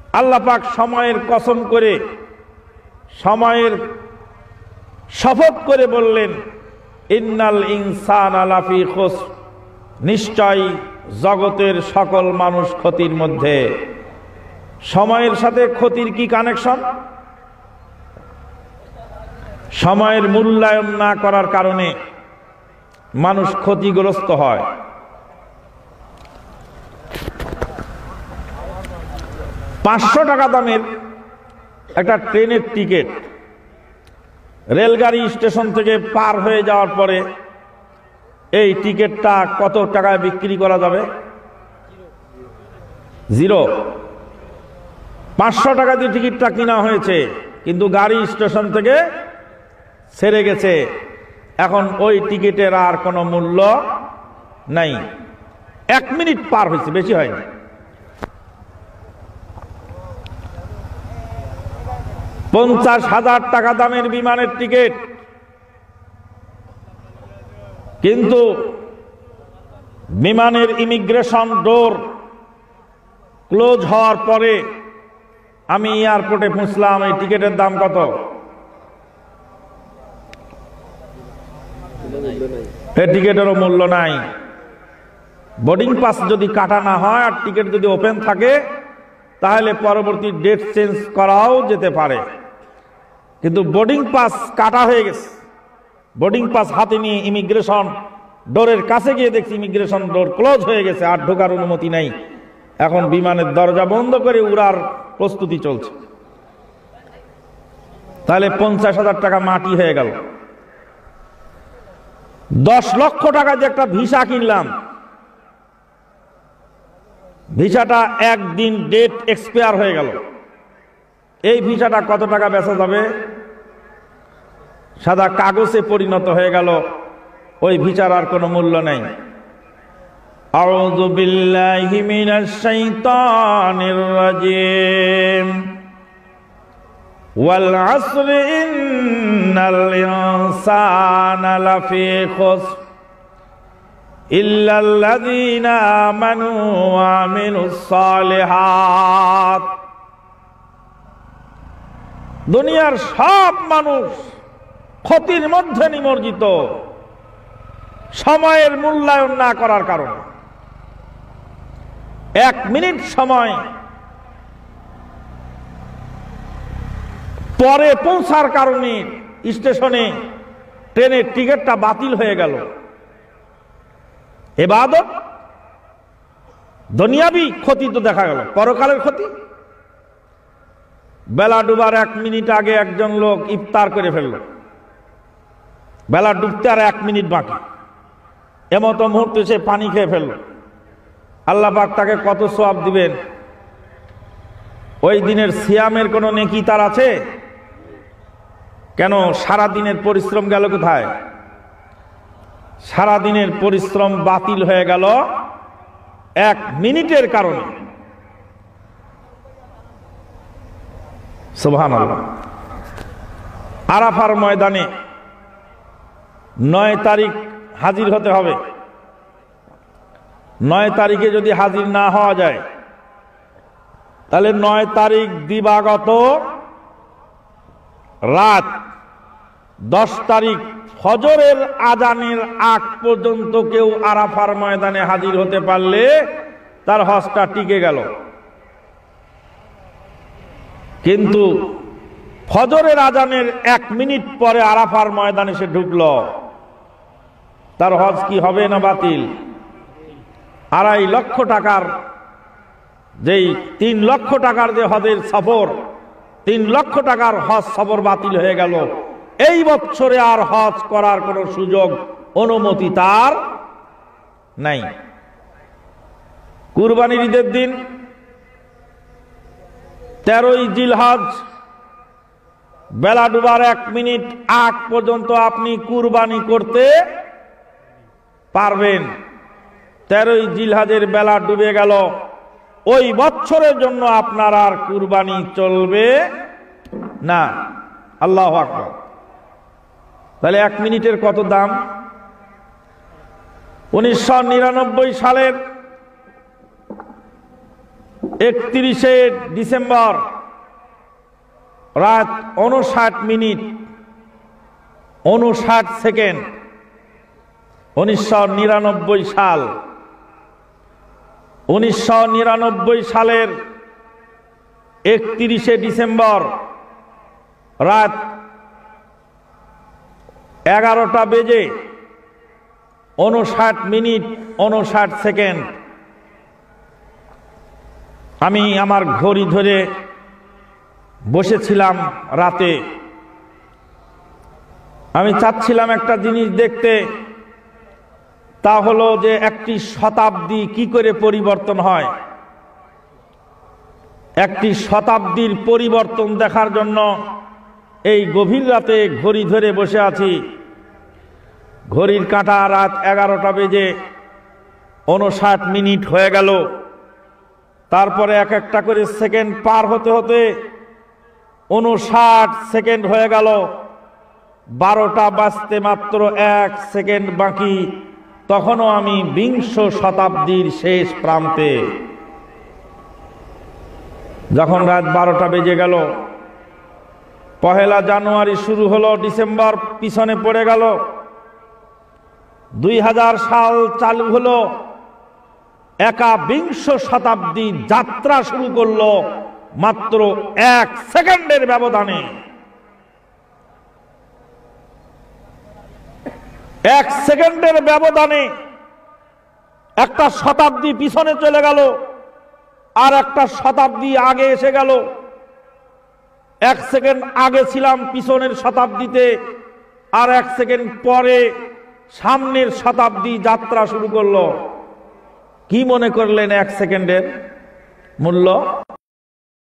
আল্লাহ পাক সময়ের কসম করে, সময়ের শপথ করে বললেন, ইন্নাল ইনসানা লাফি খুসর, নিশ্চয় জগতের সকল মানুষ ক্ষতির মধ্যে। সময়ের সাথে ক্ষতির কি কানেকশন? সময়ের মূল্যায়ন না করার কারণে মানুষ ক্ষতিগ্রস্ত হয়। $500 দামের একটা ট্রেনের টিকিট রেলগাড়ি স্টেশন থেকে পার হয়ে যাওয়ার পরে এই টিকিটটা কত টাকায় বিক্রি করা যাবে? 0। 500 টাকা দিয়ে টিকিটটা কিনা হয়েছে, কিন্তু গাড়ি স্টেশন থেকে ছেড়ে গেছে। এখন ওই টিকিটের আর কোনো মূল্য নাই। 1 মিনিট পার হয়েছে, বেশি হয়নি। $50,000 দামের বিমানের টিকিট, কিন্তু বিমানের ইমিগ্রেশন ডোর ক্লোজ হওয়ার পরে আমি এয়ারপোর্টে পৌঁছলাম। এই টিকিটের দাম কত? এই টিকিটেরও মূল্য নাই। বোর্ডিং পাস যদি কাটা না হয় আর টিকিট যদি ওপেন থাকে, তাহলে পরবর্তী ডেট চেঞ্জ করাও যেতে পারে। কিন্তু বোর্ডিং পাস কাটা হয়ে গেছে। বোর্ডিং পাস হাতে নিয়ে ইমিগ্রেশন ডোরের কাছে গিয়ে দেখছি ইমিগ্রেশন ডোর ক্লোজ হয়ে গেছে, আর ঢোকার অনুমতি নাই। এখন বিমানের দরজা বন্ধ করে উড়ার প্রস্তুতি চলছে। তাহলে $50,000 মাটি হয়ে গেল। 10 লক্ষ টাকা দিয়ে একটা ভিসা কিনলাম, ভিসাটা একদিন ডেট এক্সপায়ার হয়ে গেল। এই ভিসাটা কত টাকা বেচা যাবে? সাদা কাগজে পরিণত হয়ে গেল, ওই ভিসার আর কোনো মূল্য নেই। আউযু বিল্লাহি মিনাশ শাইতানির রাজিম। ওয়াল আসরি ইন্নাল ইনসানা লাফি খুসর ইল্লাল্লাযীনা আমানু ওয়া আমিলুস সালিহাত। দুনিয়ার সব মানুষ ক্ষতির মধ্যে নিমজ্জিত, সময়ের মূল্যায়ন না করার কারণে। 1 মিনিট সময় পরে পৌঁছার কারণে স্টেশনে ট্রেনের টিকিটটা বাতিল হয়ে গেল। ইবাদত, দুনিয়াবি ক্ষতি তো দেখা গেল, পরকালের ক্ষতি। বেলা ডুবার 1 মিনিট আগে একজন লোক ইফতার করে ফেলল, বেলা ডুবতে আর 1 মিনিট বাকি, এমতো মুহূর্তে সে পানি খেয়ে ফেলল। আল্লাহ পাক তাকে কত সওয়াব দিবেন? ওই দিনের সিয়ামের কোনো নেকি তার আছে? কেন? সারা দিনের পরিশ্রম গেল কোথায়? সারা দিনের পরিশ্রম বাতিল হয়ে গেল 1 মিনিটের কারণে। সুবহানাল্লাহ। আরাফার ময়দানে 9 তারিখ হাজির হতে হবে। 9 তারিখে যদি হাজির না হওয়া যায়, তাহলে 9 তারিখ দিবাগত রাত 10 তারিখ ফজরের আজানের আগ পর্যন্ত কেউ আরাফার ময়দানে হাজির হতে পারলে তার হজটা টিকে গেল। কিন্তু ফজরের আজানের 1 মিনিট পরে আরাফার ময়দানে সে ঢুকলো, তার হজ কি হবে না বাতিল? 2.5 লক্ষ টাকার যেই 3 লক্ষ টাকার যে হজের সফর, 3 লক্ষ টাকার হজ সফর বাতিল হয়ে গেল। এই বছরে আর হজ করার কোনো সুযোগ, অনুমতি তার নাই। কুরবানির ঈদের দিন 13ই জিলহজ বেলা ডুবার 1 মিনিট আগ পর্যন্ত আপনি কুরবানি করতে পারবেন। 13ই জিলহজের বেলা ডুবে গেল, ওই বছরের জন্য আপনার আর কুরবানি চলবে না। আল্লাহু আকবার। তাহলে 1 মিনিটের কত দাম? 1999 সালের 31শে ডিসেম্বর রাত 59 মিনিট 59 সেকেন্ড 1999 সাল। 1999 সালের 31শে ডিসেম্বর রাত 11টা বেজে 59 মিনিট 59 সেকেন্ড আমি আমার ঘড়ি ধরে বসেছিলাম। রাতে আমি চাচ্ছিলাম একটা জিনিস দেখতে, তা হলো যে একটি শতাব্দী কি করে পরিবর্তন হয়। একটি শতাব্দীর পরিবর্তন দেখার জন্য এই গভীর রাতে ঘড়ি ধরে বসে আছি। ঘড়ির কাঁটা রাত 11টা বেজে 59 মিনিট হয়ে গেল। তারপরে এক একটা করে সেকেন্ড পার হতে হতে 59 সেকেন্ড হয়ে গেল। 12টা বাজতে মাত্র 1 সেকেন্ড বাকি। তখনও আমি বিংশ শতাব্দীর শেষ প্রান্তে। যখন রাত 12টা বেজে গেল, 1 জানুয়ারি শুরু হলো, ডিসেম্বর পিছনে পড়ে গেল, 2000 সাল চালু হলো, একাবিংশ শতাব্দী যাত্রা শুরু করলো মাত্র 1 সেকেন্ডের ব্যবধানে। 1 সেকেন্ডের ব্যবধানে একটা শতাব্দী পিছনে চলে গেল, আর একটা শতাব্দী আগে এসে গেল। 1 সেকেন্ড আগে ছিলাম পিছনের শতাব্দীতে, আর 1 সেকেন্ড পরে সামনের শতাব্দী যাত্রা শুরু করলো। কি মনে করলেন 1 সেকেন্ডের মূল্য?